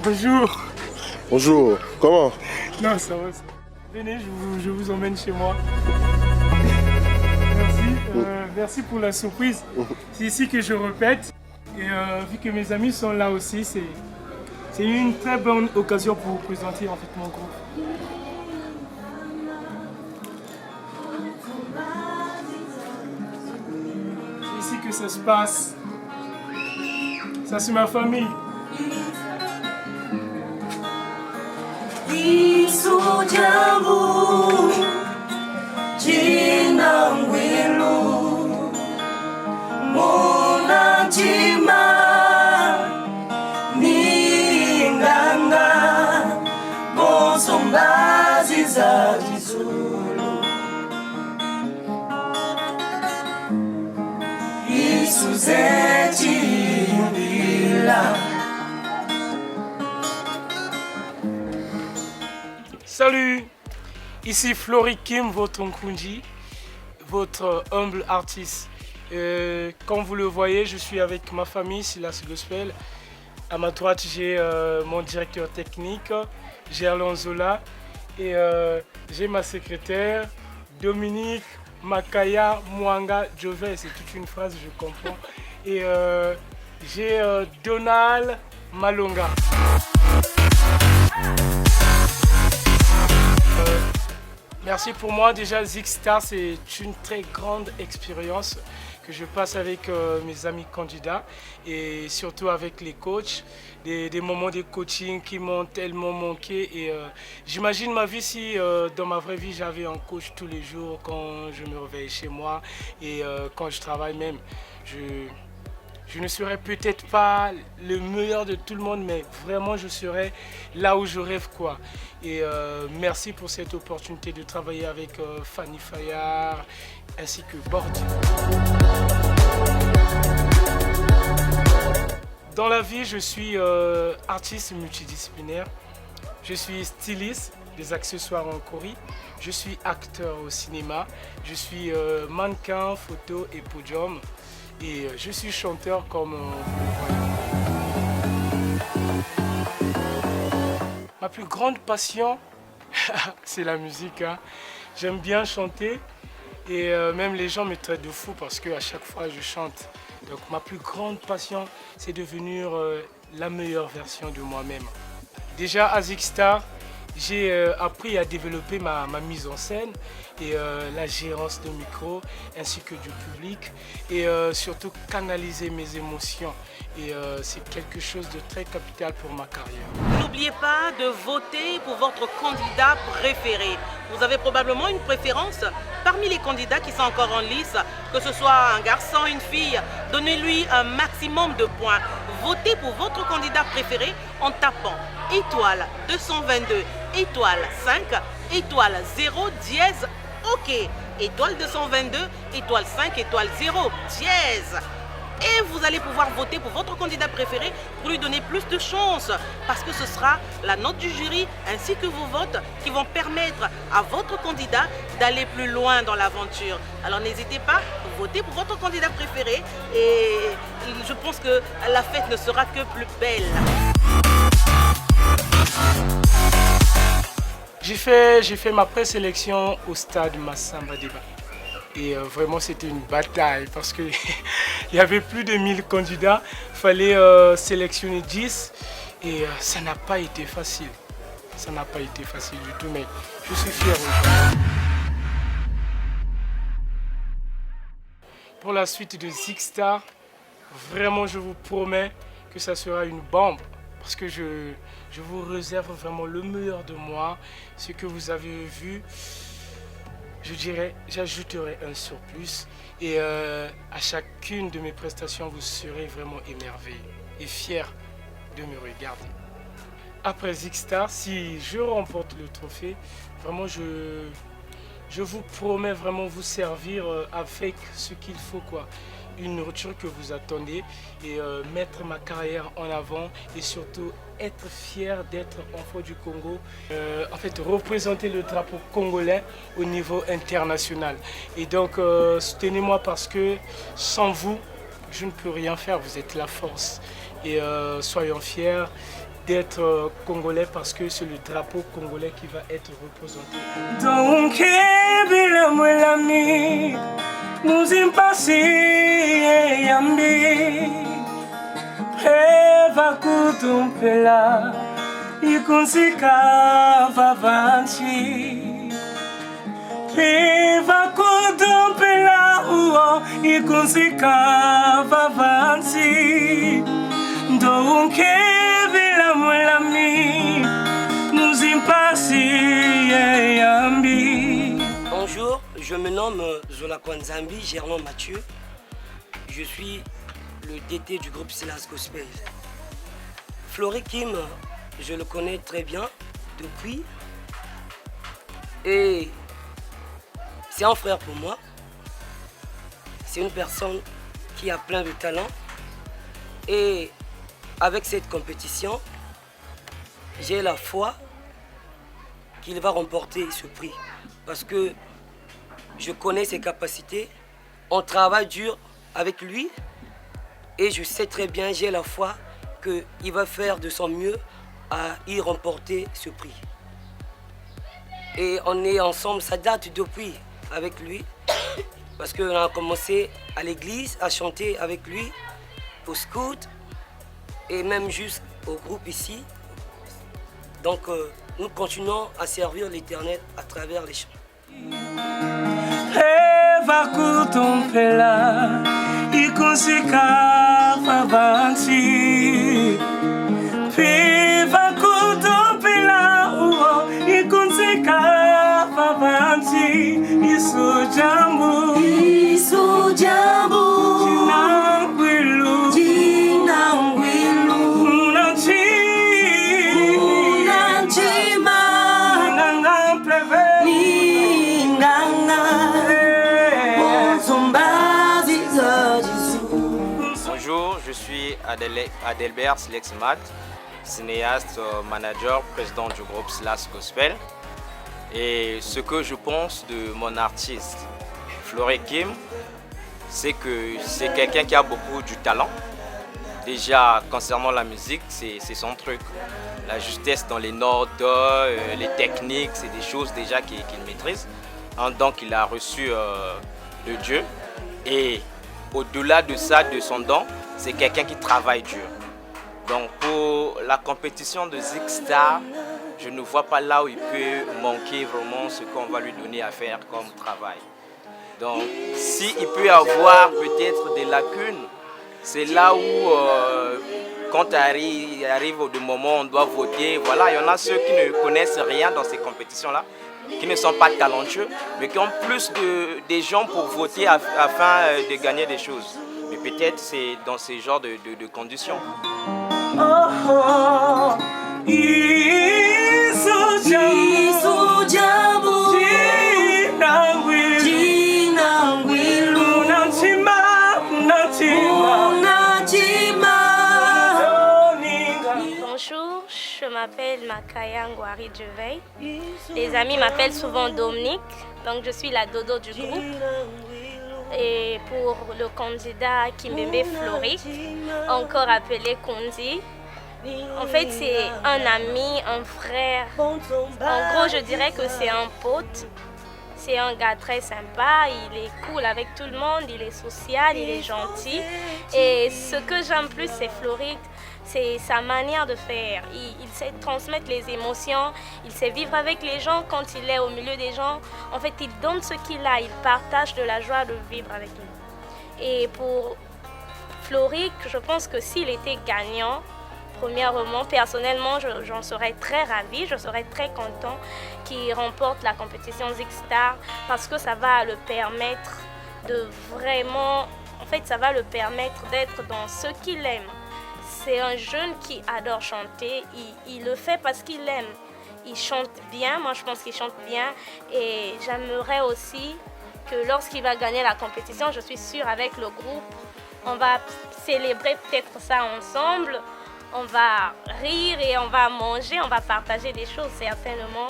Bonjour. Bonjour, comment? Non, ça va. Venez, je vous emmène chez moi. Merci, merci pour la surprise. C'est ici que je répète. Et vu que mes amis sont là aussi, c'est une très bonne occasion pour vous présenter en fait mon groupe. C'est ici que ça se passe. Ça, c'est ma famille. Salut, ici Flory Kim, votre Nkunji, votre humble artiste. Comme vous le voyez, je suis avec ma famille, Silas Gospel. À ma droite, j'ai mon directeur technique, Gerlon Zola, et j'ai ma secrétaire, Dominique Makaya Mwanga Jove. C'est toute une phrase, je comprends. Et j'ai Donald Malonga. Merci pour moi. Déjà, Zixstar, c'est une très grande expérience que je passe avec mes amis candidats et surtout avec les coachs. Des moments de coaching qui m'ont tellement manqué. Et j'imagine ma vie si dans ma vraie vie, j'avais un coach tous les jours quand je me réveille chez moi et quand je travaille même. Je ne serais peut-être pas le meilleur de tout le monde, mais vraiment je serais là où je rêve, quoi. Et merci pour cette opportunité de travailler avec Fanny Fayard ainsi que Bordi. Dans la vie, je suis artiste multidisciplinaire. Je suis styliste des accessoires en Corée. Je suis acteur au cinéma. Je suis mannequin, photo et podium. Et je suis chanteur comme vous le voyez. Ma plus grande passion, c'est la musique. Hein. J'aime bien chanter et même les gens me traitent de fou parce qu'à chaque fois je chante. Donc ma plus grande passion, c'est devenir la meilleure version de moi-même. Déjà à Zixstar, j'ai appris à développer ma mise en scène et la gérance de micro ainsi que du public et surtout canaliser mes émotions. Et c'est quelque chose de très capital pour ma carrière. N'oubliez pas de voter pour votre candidat préféré. Vous avez probablement une préférence parmi les candidats qui sont encore en lice, que ce soit un garçon, une fille, donnez-lui un maximum de points. Votez pour votre candidat préféré en tapant étoile 222, étoile 5, étoile 0, dièse, OK. Étoile 222, étoile 5, étoile 0, dièse. Et vous allez pouvoir voter pour votre candidat préféré pour lui donner plus de chance parce que ce sera la note du jury ainsi que vos votes qui vont permettre à votre candidat d'aller plus loin dans l'aventure. Alors n'hésitez pas, votez pour votre candidat préféré et je pense que la fête ne sera que plus belle. J'ai fait ma présélection au stade Massamba Débat. Et vraiment, c'était une bataille parce qu'il y avait plus de 1000 candidats. Il fallait sélectionner 10 et ça n'a pas été facile. Ça n'a pas été facile du tout, mais je suis fier aujourd'hui. Pour la suite de Zixstar, vraiment, je vous promets que ça sera une bombe. Parce que je vous réserve vraiment le meilleur de moi. Ce que vous avez vu, je dirais, j'ajouterai un surplus. Et à chacune de mes prestations, vous serez vraiment émerveillés et fiers de me regarder. Après Zixstar, si je remporte le trophée, vraiment je vous promets vraiment vous servir avec ce qu'il faut, quoi. Une nourriture que vous attendez et mettre ma carrière en avant et surtout être fier d'être enfant du Congo. En fait, représenter le drapeau congolais au niveau international. Et donc, soutenez-moi parce que sans vous, je ne peux rien faire. Vous êtes la force. Et soyons fiers d'être congolais parce que c'est le drapeau congolais qui va être représenté. Donc, nous Eva kutumpela ikunsika vavanchi Eva kutumpela uo ikunsika vavanchi Donke vila mwelami Muzimpasi yambi. Bonjour, je me nomme Zola Kwanzambi, Germain Mathieu. Je suis le DT du groupe Silas Gospel. Flory Kim, je le connais très bien depuis. Et c'est un frère pour moi. C'est une personne qui a plein de talent. Et avec cette compétition, j'ai la foi qu'il va remporter ce prix. Parce que je connais ses capacités. On travaille dur avec lui. Et je sais très bien, j'ai la foi qu'il va faire de son mieux à y remporter ce prix. Et on est ensemble, ça date depuis avec lui. Parce qu'on a commencé à l'église, à chanter avec lui, au scout, et même jusqu'au groupe ici. Donc nous continuons à servir l'Éternel à travers les chants. Ikusika favanti Piva kutumpila uo Ikusika favanti Isu jambu Jinangwilu Unanchima Nanga pleve Bonjour, je suis Adelbert Slexmat, cinéaste, manager, président du groupe Silas Gospel. Et ce que je pense de mon artiste, Flory Kim, c'est que c'est quelqu'un qui a beaucoup du talent. Déjà, concernant la musique, c'est son truc. La justesse dans les notes, les techniques, c'est des choses déjà qu'il maîtrise. Donc, il a reçu de Dieu. Et au-delà de ça, de son don, c'est quelqu'un qui travaille dur. Donc pour la compétition de Zik Star, je ne vois pas là où il peut manquer vraiment ce qu'on va lui donner à faire comme travail. Donc s'il peut y avoir peut-être des lacunes, c'est là où quand arrive au moment où on doit voter, voilà, il y en a ceux qui ne connaissent rien dans ces compétitions-là, qui ne sont pas talentueux, mais qui ont plus des gens pour voter afin de gagner des choses. Mais peut-être c'est dans ces genres de conditions. Bonjour, je m'appelle Makaya Ngwari Djeveil. Les amis m'appellent souvent Dominique, donc je suis la dodo du groupe. Et pour le candidat Kimbembe Flory, encore appelé Kondi, en fait c'est un ami, un frère. En gros, je dirais que c'est un pote. C'est un gars très sympa, il est cool avec tout le monde, il est social, il est gentil. Et ce que j'aime plus, c'est Flory, c'est sa manière de faire. Il sait transmettre les émotions, il sait vivre avec les gens quand il est au milieu des gens. En fait, il donne ce qu'il a, il partage de la joie de vivre avec nous. Et pour Flory, je pense que s'il était gagnant, premièrement, personnellement, j'en serais très ravie, je serais très content qu'il remporte la compétition Zik Star parce que ça va le permettre de vraiment, en fait, ça va le permettre d'être dans ce qu'il aime. C'est un jeune qui adore chanter, il le fait parce qu'il aime. Il chante bien, moi je pense qu'il chante bien et j'aimerais aussi que lorsqu'il va gagner la compétition, je suis sûre avec le groupe, on va célébrer peut-être ça ensemble. On va rire et on va manger, on va partager des choses certainement.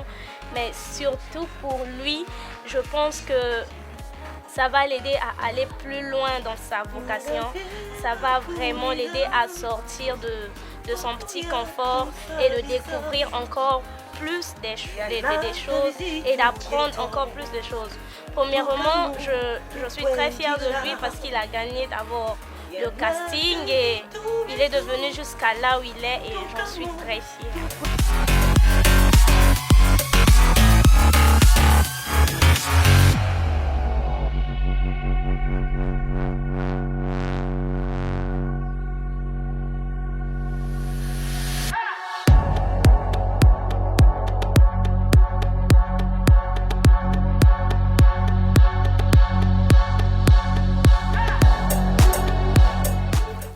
Mais surtout pour lui, je pense que ça va l'aider à aller plus loin dans sa vocation. Ça va vraiment l'aider à sortir de son petit confort et de découvrir encore plus des choses et d'apprendre encore plus de choses. Premièrement, je suis très fière de lui parce qu'il a gagné d'abord le casting et il est devenu jusqu'à là où il est et j'en suis très fière.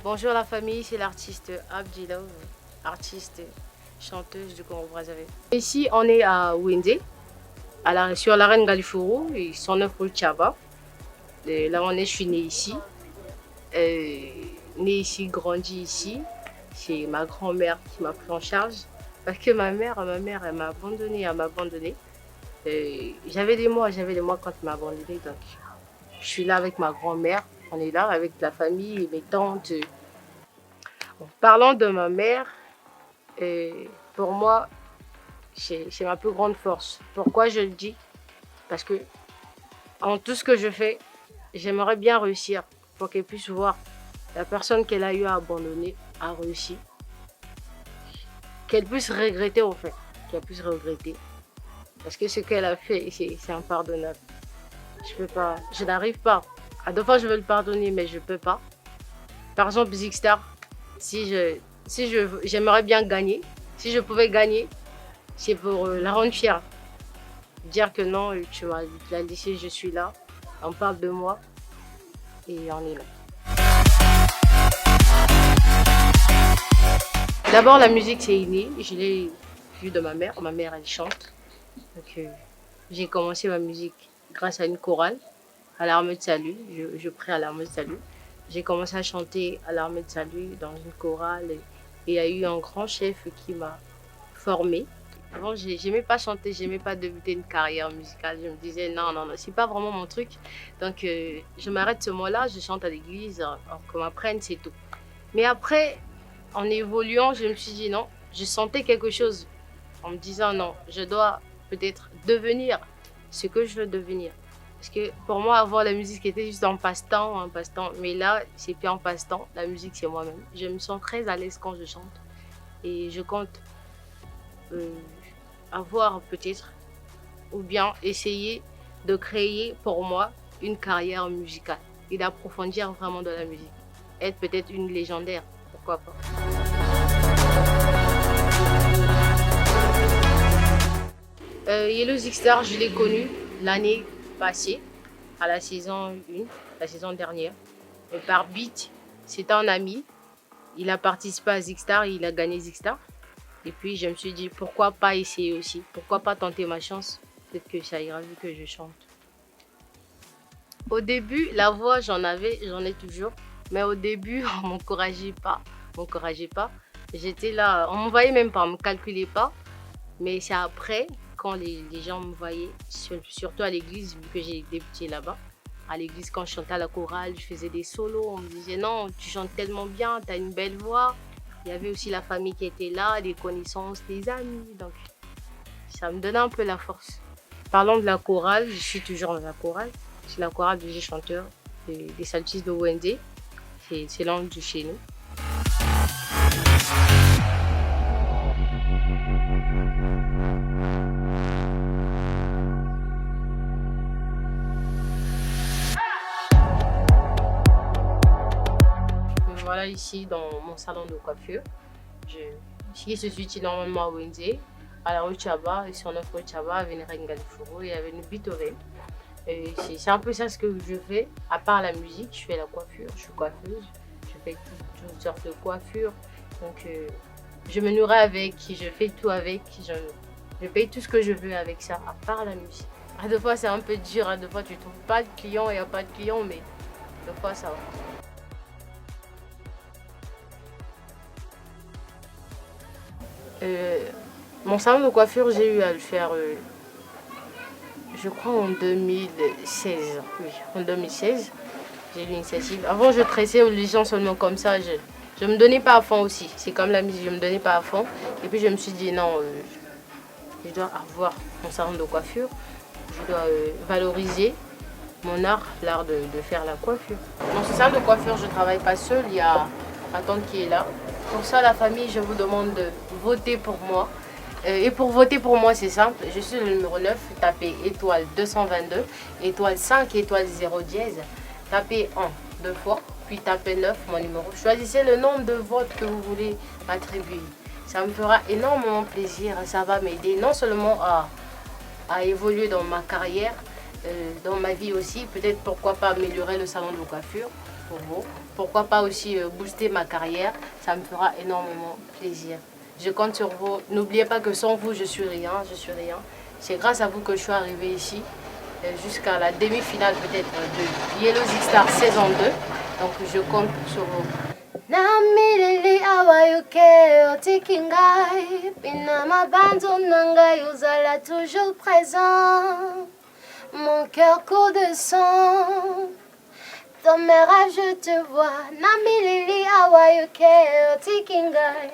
Bonjour la famille, c'est l'artiste Abdilove, artiste chanteuse du Congo-Brazzaville. Ici, on est à Wende, sur l'arène Galiforo, et son œuvre Chaba. Là, je suis née ici. Née ici, grandi ici. C'est ma grand-mère qui m'a pris en charge. Parce que ma mère, elle m'a abandonnée, J'avais des mois quand elle m'a abandonnée. Donc, je suis là avec ma grand-mère. On est là avec la famille, mes tantes. Parlant de ma mère, pour moi, c'est ma plus grande force. Pourquoi je le dis? Parce que en tout ce que je fais, j'aimerais bien réussir pour qu'elle puisse voir la personne qu'elle a eu à abandonner a réussi. Qu'elle puisse regretter en fait, qu'elle puisse regretter. Parce que ce qu'elle a fait, c'est impardonnable. Je n'arrive pas. À deux fois, je veux le pardonner, mais je ne peux pas. Par exemple, Zixstar, j'aimerais bien gagner. Si je pouvais gagner, c'est pour la rendre fière. Dire que non, tu l'as laissé, je suis là. On parle de moi et on est là. D'abord, la musique, c'est inné. Je l'ai vue de ma mère. Ma mère, elle chante. Donc, j'ai commencé ma musique grâce à une chorale, à l'armée de salut. Je prie à l'armée de salut. J'ai commencé à chanter à l'armée de salut dans une chorale et il y a eu un grand chef qui m'a formée. Avant, j'aimais pas chanter, j'aimais pas débuter une carrière musicale. Je me disais non, c'est pas vraiment mon truc. Donc je m'arrête ce mois-là, je chante à l'église, qu'on m'apprenne, c'est tout. Mais après, en évoluant, je me suis dit non, je sentais quelque chose en me disant non, je dois peut-être devenir ce que je veux devenir. Parce que pour moi, avant, la musique était juste un passe-temps. Mais là, c'est plus un passe-temps. La musique, c'est moi-même. Je me sens très à l'aise quand je chante. Et je compte avoir peut-être, ou bien essayer de créer pour moi une carrière musicale et d'approfondir vraiment dans la musique. Être peut-être une légendaire, pourquoi pas. Yellow Zixstar, je l'ai connu l'année passée, à la saison 1, la saison dernière, par Beat. C'était un ami. Il a participé à Zixstar, il a gagné Zixstar. Et puis je me suis dit, pourquoi pas essayer aussi? Pourquoi pas tenter ma chance? Peut-être que ça ira vu que je chante. Au début, la voix, j'en ai toujours. Mais au début, on ne m'encourageait pas. J'étais là, on ne me voyait même pas, on ne me calculait pas. Mais c'est après, quand les gens me voyaient, surtout à l'église, vu que j'ai débuté là-bas. À l'église, quand je chantais à la chorale, je faisais des solos. On me disait non, tu chantes tellement bien, tu as une belle voix. Il y avait aussi la famille qui était là, les connaissances, les amis. Donc, ça me donnait un peu la force. Parlons de la chorale, je suis toujours dans la chorale. C'est la chorale des chanteurs, des saltistes de Wende. C'est l'angle de chez nous. Voilà, ici dans mon salon de coiffure. Qui se situe normalement à Wende, à la rue Chaba, et sur notre rue Chaba, à Vénéren Galiforo et à Beethoven. C'est un peu ça ce que je fais. À part la musique, je fais la coiffure, je suis coiffeuse, je fais toutes sortes de coiffures. Donc je me nourris avec, je fais tout avec, je paye tout ce que je veux avec ça, à part la musique. À deux fois c'est un peu dur, à deux fois tu ne trouves pas de clients, il n'y a pas de clients, mais deux fois ça va. Mon salon de coiffure, j'ai eu à le faire, je crois en 2016. Oui, en 2016, j'ai eu l'initiative. Avant, je tressais les gens seulement comme ça, je Je me donnais pas à fond aussi. C'est comme la musique, je me donnais pas à fond. Et puis je me suis dit non, je dois avoir mon salon de coiffure. Je dois valoriser mon art, l'art de faire la coiffure. Dans ce salon de coiffure, je ne travaille pas seule, il y a ma tante qui est là. Pour ça, la famille, je vous demande de voter pour moi. Et pour voter pour moi, c'est simple. Je suis le numéro 9, tapez étoile 222, étoile 5, étoile 0 dièse. Tapez 1 deux fois, puis tapez 9, mon numéro. Choisissez le nombre de votes que vous voulez m'attribuer. Ça me fera énormément plaisir. Ça va m'aider non seulement à évoluer dans ma carrière, dans ma vie aussi. Peut-être pourquoi pas améliorer le salon de coiffure pour vous. Pourquoi pas aussi booster ma carrière. Ça me fera énormément plaisir. Je compte sur vous. N'oubliez pas que sans vous, je suis rien. Je suis rien. C'est grâce à vous que je suis arrivée ici, jusqu'à la demi-finale peut-être de Yellow Zig Star saison 2. Donc je compte sur vous. Namilili awayuke otikingai Bina mabanzo nangai uzala toujours présent. Mon cœur coule de sang. Dans mes rêves je te vois. Namilili awayuke otikingai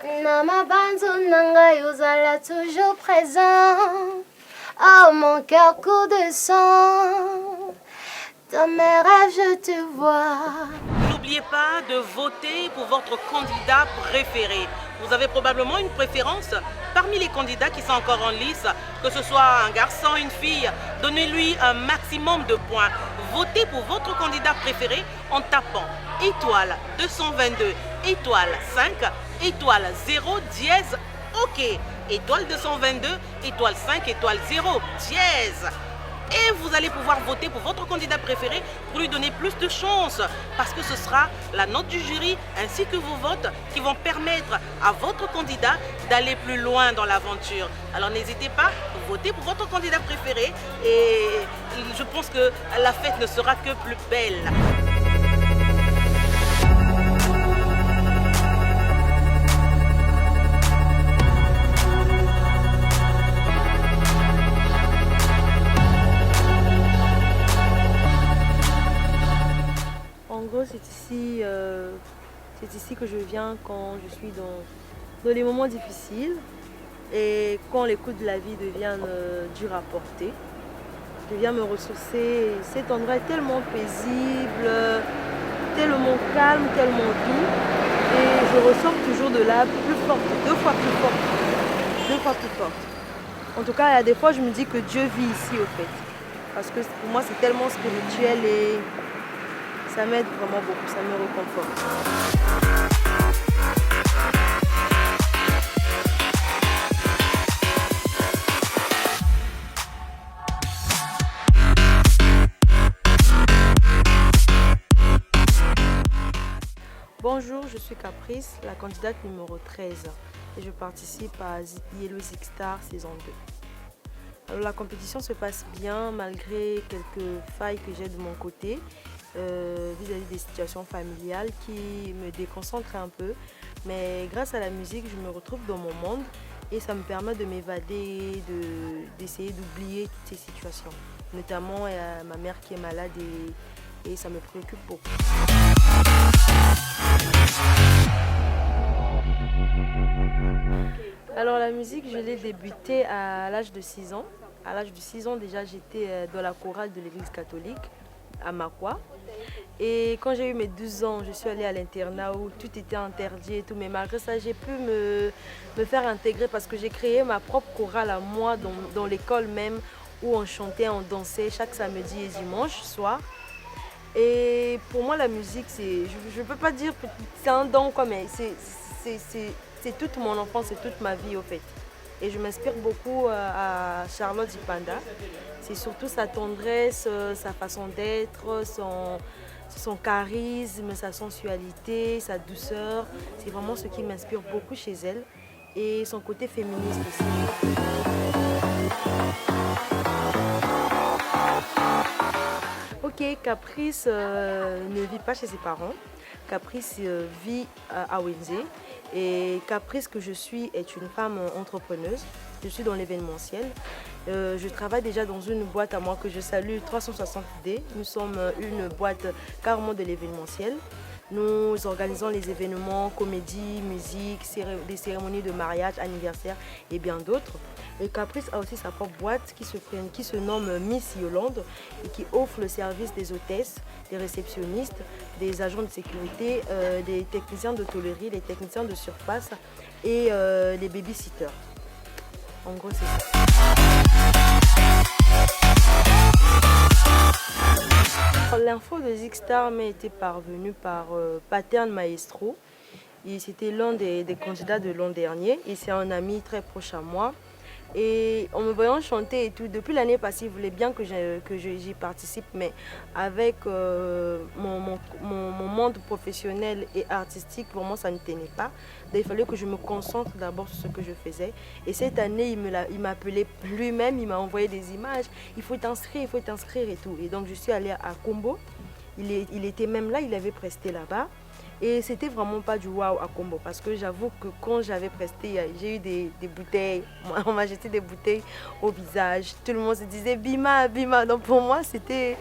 Bina mabanzo nangai uzala toujours présent. Oh mon cœur coule de sang. Dans mes rêves je te vois. N'oubliez pas de voter pour votre candidat préféré. Vous avez probablement une préférence parmi les candidats qui sont encore en lice, que ce soit un garçon, une fille. Donnez-lui un maximum de points. Votez pour votre candidat préféré en tapant étoile 222, étoile 5, étoile 0, dièse, OK. Étoile 222, étoile 5, étoile 0, dièse. Et vous allez pouvoir voter pour votre candidat préféré pour lui donner plus de chance. Parce que ce sera la note du jury ainsi que vos votes qui vont permettre à votre candidat d'aller plus loin dans l'aventure. Alors n'hésitez pas, votez pour votre candidat préféré et je pense que la fête ne sera que plus belle. C'est ici que je viens quand je suis dans les moments difficiles et quand les coups de la vie deviennent durs à porter. Je viens me ressourcer. Cet endroit est tellement paisible, tellement calme, tellement doux. Et je ressors toujours de là plus forte, deux fois plus forte. En tout cas, il y a des fois, je me dis que Dieu vit ici au fait. Parce que pour moi, c'est tellement spirituel et ça m'aide vraiment beaucoup, ça me réconforte. Bonjour, je suis Caprice, la candidate numéro 13 et je participe à Yellow Zig Star saison 2. Alors, la compétition se passe bien malgré quelques failles que j'ai de mon côté vis-à-vis des situations familiales qui me déconcentrent un peu. Mais grâce à la musique, je me retrouve dans mon monde et ça me permet de m'évader, d'essayer d'oublier toutes ces situations. Notamment, il y a ma mère qui est malade et ça me préoccupe beaucoup. Alors la musique, je l'ai débutée à l'âge de 6 ans. À l'âge de 6 ans déjà, j'étais dans la chorale de l'église catholique à Makwa. Et quand j'ai eu mes 12 ans, je suis allée à l'internat où tout était interdit et tout. Mais malgré ça, j'ai pu me faire intégrer parce que j'ai créé ma propre chorale à moi dans l'école même où on chantait, on dansait chaque samedi et dimanche soir. Et pour moi, la musique, je ne peux pas dire que c'est un don, quoi, mais c'est toute mon enfance, c'est toute ma vie, au fait. Et je m'inspire beaucoup à Charlotte Dipanda. C'est surtout sa tendresse, sa façon d'être, son charisme, sa sensualité, sa douceur. C'est vraiment ce qui m'inspire beaucoup chez elle. Et son côté féministe aussi. Ok, Caprice ne vit pas chez ses parents. Caprice vit à Wenze. Et Caprice que je suis est une femme entrepreneuse. Je suis dans l'événementiel. Je travaille déjà dans une boîte à moi que je salue, 360D. Nous sommes une boîte carrément de l'événementiel. Nous organisons les événements, comédie, musique, des cérémonies de mariage, anniversaire et bien d'autres. Et Caprice a aussi sa propre boîte qui se nomme Miss Yolande et qui offre le service des hôtesses, des réceptionnistes, des agents de sécurité, des techniciens d'hôtellerie, des techniciens de surface et des babysitters. En gros, c'est ça. L'info de Zixstar m'a été parvenue par Pattern Maestro. C'était l'un des candidats de l'an dernier et c'est un ami très proche à moi. Et en me voyant chanter et tout, depuis l'année passée, il voulait bien que j'y participe, mais avec mon monde professionnel et artistique, pour moi, ça ne tenait pas. Donc, il fallait que je me concentre d'abord sur ce que je faisais. Et cette année, il m'a appelé lui-même, il m'a envoyé des images. Il faut t'inscrire et tout. Et donc, je suis allée à Combo. Il était même là, il avait presté là-bas. Et c'était vraiment pas du waouh à Combo parce que j'avoue que quand j'avais presté, j'ai eu des bouteilles, on m'a jeté des bouteilles au visage. Tout le monde se disait Bima, Bima. Donc pour moi, c'était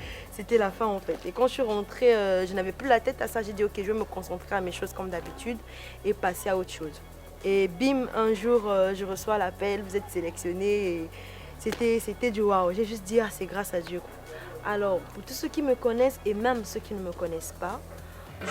la fin en fait. Et quand je suis rentrée, je n'avais plus la tête à ça. J'ai dit ok, je vais me concentrer à mes choses comme d'habitude et passer à autre chose. Et bim, un jour, je reçois l'appel, vous êtes sélectionné. C'était du waouh. J'ai juste dit ah, c'est grâce à Dieu. Alors, pour tous ceux qui me connaissent et même ceux qui ne me connaissent pas,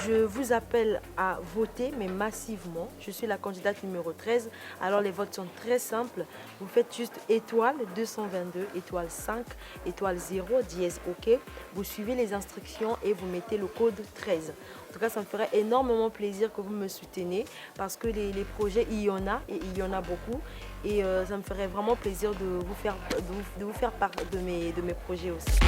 je vous appelle à voter, mais massivement. Je suis la candidate numéro 13. Alors les votes sont très simples. Vous faites juste étoile 222, étoile 5, étoile 0, dièse OK. Vous suivez les instructions et vous mettez le code 13. En tout cas, ça me ferait énormément plaisir que vous me souteniez parce que les projets, il y en a et il y en a beaucoup. Et ça me ferait vraiment plaisir de vous faire part de mes projets aussi.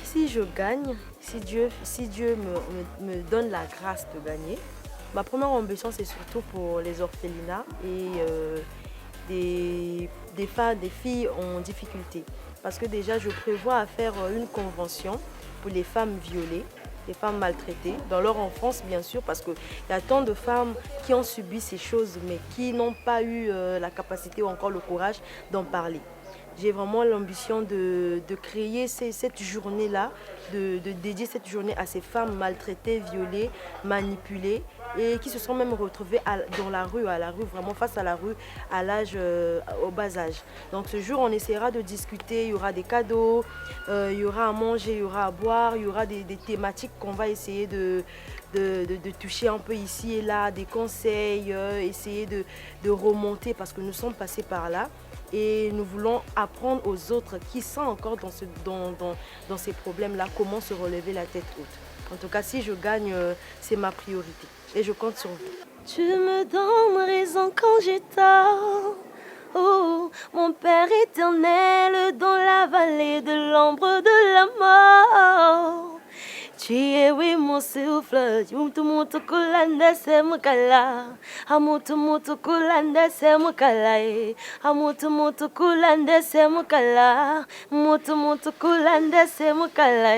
Si je gagne, si Dieu me donne la grâce de gagner, ma première ambition c'est surtout pour les orphelinats et des filles en difficulté. Parce que déjà je prévois à faire une convention pour les femmes violées, les femmes maltraitées, dans leur enfance bien sûr, parce qu'il y a tant de femmes qui ont subi ces choses mais qui n'ont pas eu la capacité ou encore le courage d'en parler. J'ai vraiment l'ambition de créer cette journée-là, de dédier cette journée à ces femmes maltraitées, violées, manipulées et qui se sont même retrouvées dans la rue, vraiment face à la rue, au bas âge. Donc ce jour, on essaiera de discuter, il y aura des cadeaux, il y aura à manger, il y aura à boire, il y aura des thématiques qu'on va essayer de toucher un peu ici et là, des conseils, essayer de remonter parce que nous sommes passés par là. Et nous voulons apprendre aux autres qui sont encore dans ces problèmes-là, comment se relever la tête haute. En tout cas, si je gagne, c'est ma priorité. Et je compte sur vous. Tu me donnes raison quand j'ai tort. Oh, mon Père éternel dans la vallée de l'ombre de la mort. Tu es oui mon souffle, mutu kulanda se mukala, mutu kulanda se mukala, mutu kulanda se mukala, mutu kulanda se mukala.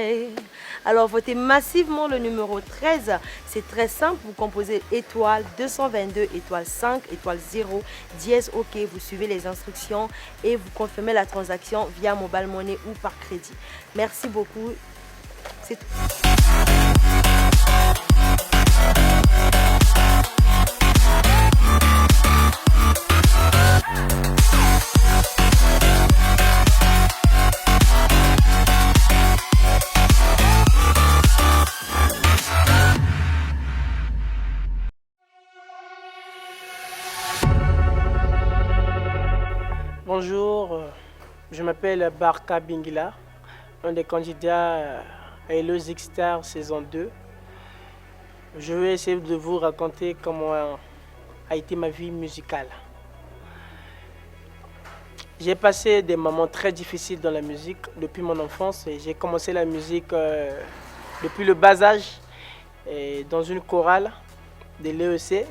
Alors votez massivement le numéro 13, c'est très simple, vous composez étoile 222, étoile 5, étoile 0, dièse OK, vous suivez les instructions et vous confirmez la transaction via Mobile Money ou par crédit. Merci beaucoup. C'est tout. Bonjour, je m'appelle Barka Bingila, un des candidats à Hello Zixstar saison 2. Je vais essayer de vous raconter comment a été ma vie musicale. J'ai passé des moments très difficiles dans la musique depuis mon enfance et j'ai commencé la musique depuis le bas âge et dans une chorale de l'EEC,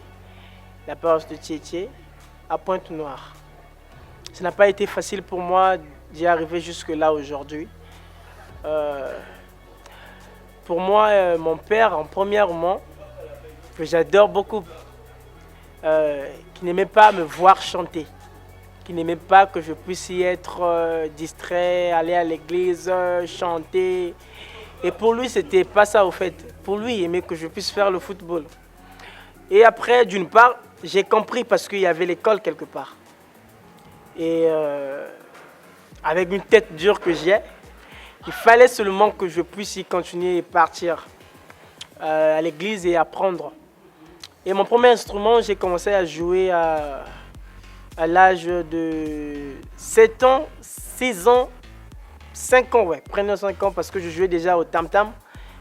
la paroisse de Tietie, à Pointe-Noire. Ce n'a pas été facile pour moi d'y arriver jusque-là aujourd'hui. Pour moi, mon père, en premièrement, que j'adore beaucoup, qui n'aimait pas me voir chanter. qui n'aimait pas que je puisse y être distrait, aller à l'église, chanter. Et pour lui, c'était pas ça au fait. Pour lui, il aimait que je puisse faire le football. Et après, d'une part, j'ai compris parce qu'il y avait l'école quelque part. Et avec une tête dure que j'ai, il fallait seulement que je puisse y continuer et partir à l'église et apprendre. Et mon premier instrument, j'ai commencé à jouer à l'âge de 7 ans, 6 ans, 5 ans, ouais. Prenez 5 ans parce que je jouais déjà au tam-tam.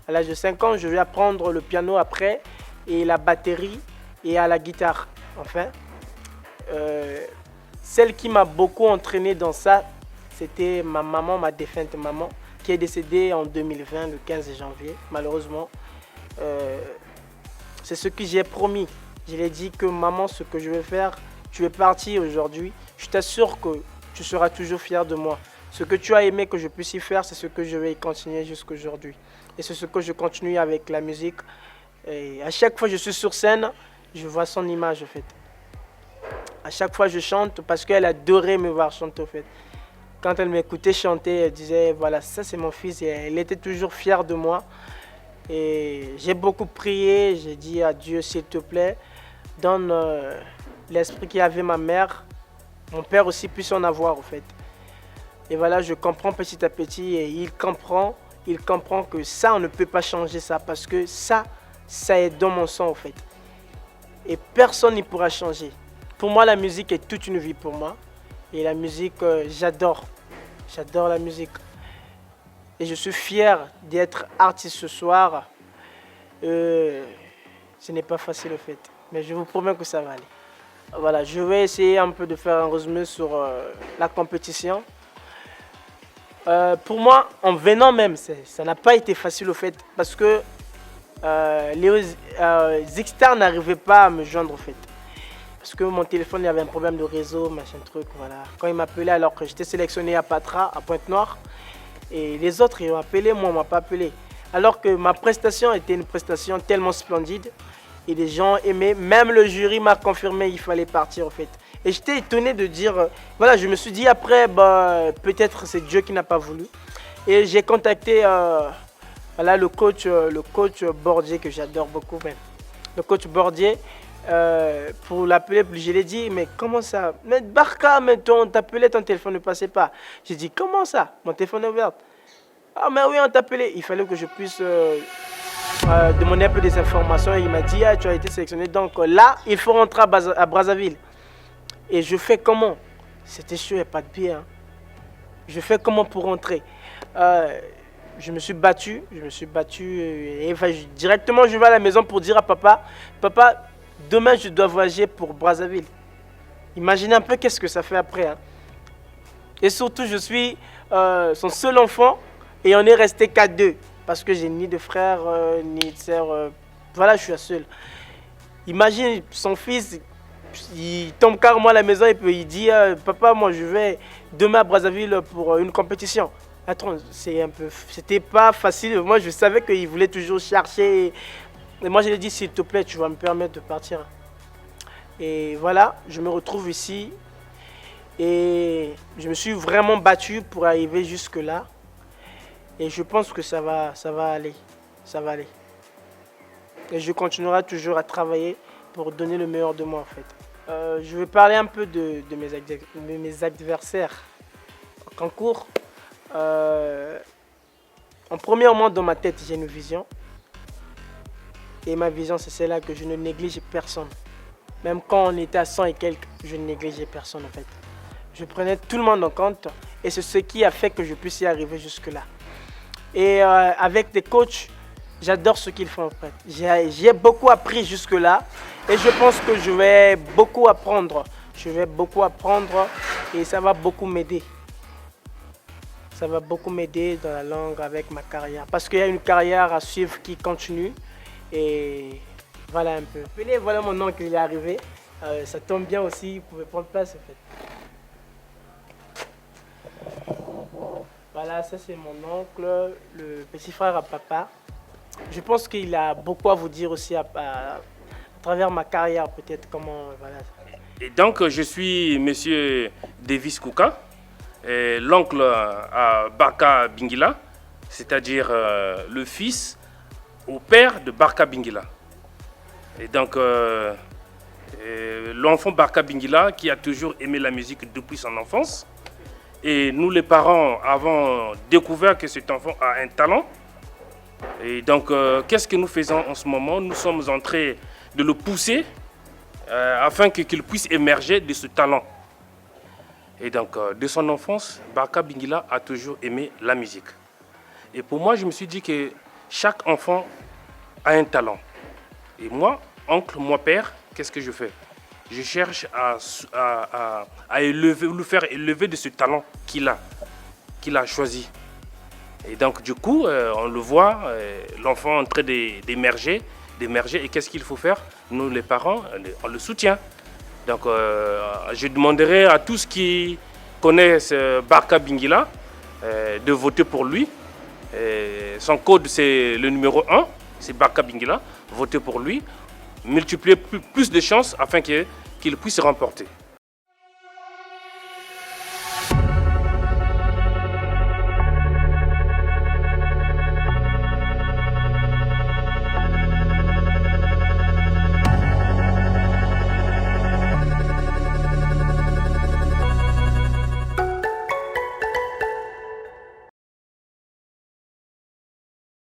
À l'âge de 5 ans, je vais apprendre le piano après et la batterie et à la guitare, enfin. Celle qui m'a beaucoup entraîné dans ça, c'était ma maman, ma défunte maman, qui est décédée en 2020, le 15 janvier, malheureusement. C'est ce que j'ai promis. Je lui ai dit que maman, ce que je vais faire, tu es partie aujourd'hui. Je t'assure que tu seras toujours fière de moi. Ce que tu as aimé que je puisse y faire, c'est ce que je vais continuer jusqu'à aujourd'hui. Et c'est ce que je continue avec la musique. Et à chaque fois que je suis sur scène, je vois son image en fait. À chaque fois je chante parce qu'elle adorait me voir chanter en fait. Quand elle m'écoutait chanter, elle disait voilà, ça c'est mon fils et elle était toujours fière de moi. Et j'ai beaucoup prié, j'ai dit à Dieu s'il te plaît, donne l'esprit qu'il avait ma mère, mon père aussi puisse en avoir en fait. Et voilà, je comprends petit à petit et il comprend que ça on ne peut pas changer ça parce que ça est dans mon sang en fait. Et personne n'y pourra changer. Pour moi la musique est toute une vie pour moi. Et la musique, j'adore la musique. Et je suis fier d'être artiste ce soir. Ce n'est pas facile au fait, mais je vous promets que ça va aller. Voilà, je vais essayer un peu de faire un résumé sur la compétition. Pour moi, en venant même, ça n'a pas été facile au fait, parce que Zixstar n'arrivait pas à me joindre au fait. Parce que mon téléphone, il y avait un problème de réseau, machin truc, voilà. Quand il m'appelait alors que j'étais sélectionné à Patra, à Pointe-Noire, et les autres, ils m'ont appelé, moi, on ne m'a pas appelé. Alors que ma prestation était une prestation tellement splendide, et les gens aimaient, même le jury m'a confirmé qu'il fallait partir en fait. Et j'étais étonné de dire, voilà, je me suis dit après, bah, peut-être c'est Dieu qui n'a pas voulu. Et j'ai contacté voilà, le coach Bordier, que j'adore beaucoup même. Le coach Bordier, pour l'appeler, je lui ai dit, mais comment ça? Mais Barca, mais t'appelait, ton téléphone ne passait pas. J'ai dit, comment ça? Mon téléphone est ouvert. Ah, mais oui, on t'appelait. Il fallait que je puisse demander un peu des informations. Il m'a dit, ah, tu as été sélectionné. Donc là, il faut rentrer à Brazzaville. Et je fais comment? C'était sûr, il n'y a pas de billet. Hein. Je fais comment pour rentrer? Je me suis battu. Et directement, je vais à la maison pour dire à papa, papa, demain, je dois voyager pour Brazzaville. Imaginez un peu qu'est-ce que ça fait après. Hein. Et surtout, je suis son seul enfant et on est resté qu'à deux. Parce que j'ai ni de frère, ni de sœur. Voilà, je suis seul. Imagine, son fils, il tombe carrément à la maison et puis il dit papa, moi je vais demain à Brazzaville pour une compétition. Attends, c'était pas facile. Moi, je savais qu'il voulait toujours chercher. Et moi, je lui ai dit, s'il te plaît, tu vas me permettre de partir. Et voilà, je me retrouve ici. Et je me suis vraiment battu pour arriver jusque-là. Et je pense que ça va aller. Ça va aller. Et je continuerai toujours à travailler pour donner le meilleur de moi, en fait. Je vais parler un peu de mes adversaires en concours. En premièrement, dans ma tête, j'ai une vision. Et ma vision, c'est celle-là que je ne néglige personne. Même quand on était à 100 et quelques, je ne négligeais personne en fait. Je prenais tout le monde en compte et c'est ce qui a fait que je puisse y arriver jusque-là. Et avec des coachs, j'adore ce qu'ils font en fait. J'ai beaucoup appris jusque-là et je pense que je vais beaucoup apprendre. Je vais beaucoup apprendre et ça va beaucoup m'aider. Ça va beaucoup m'aider dans la langue avec ma carrière. Parce qu'il y a une carrière à suivre qui continue. Et voilà un peu. Voilà mon oncle, il est arrivé. Ça tombe bien aussi, vous pouvez prendre place en fait. Voilà, ça c'est mon oncle, le petit frère à papa. Je pense qu'il a beaucoup à vous dire aussi travers ma carrière, peut-être comment... Voilà. Et donc, je suis Monsieur Davis Kouka, l'oncle à Barka Bingila, c'est-à-dire le fils au père de Barka Bingila. Et donc, l'enfant Barka Bingila qui a toujours aimé la musique depuis son enfance. Et nous, les parents, avons découvert que cet enfant a un talent. Et donc, qu'est-ce que nous faisons en ce moment? Nous sommes en train de le pousser afin qu'il puisse émerger de ce talent. Et donc, de son enfance, Barka Bingila a toujours aimé la musique. Et pour moi, je me suis dit que chaque enfant a un talent. Et moi, oncle, moi père, qu'est-ce que je fais? Je cherche à élever, le faire élever de ce talent qu'il a choisi. Et donc, du coup, on le voit, l'enfant en train d'émerger. Et qu'est-ce qu'il faut faire? Nous, les parents, on le soutient. Donc, je demanderai à tous qui connaissent Barka Bingila de voter pour lui. Son code, c'est le numéro 1, c'est Barka Bingila. Votez pour lui, multipliez plus de chances afin qu'il puisse remporter.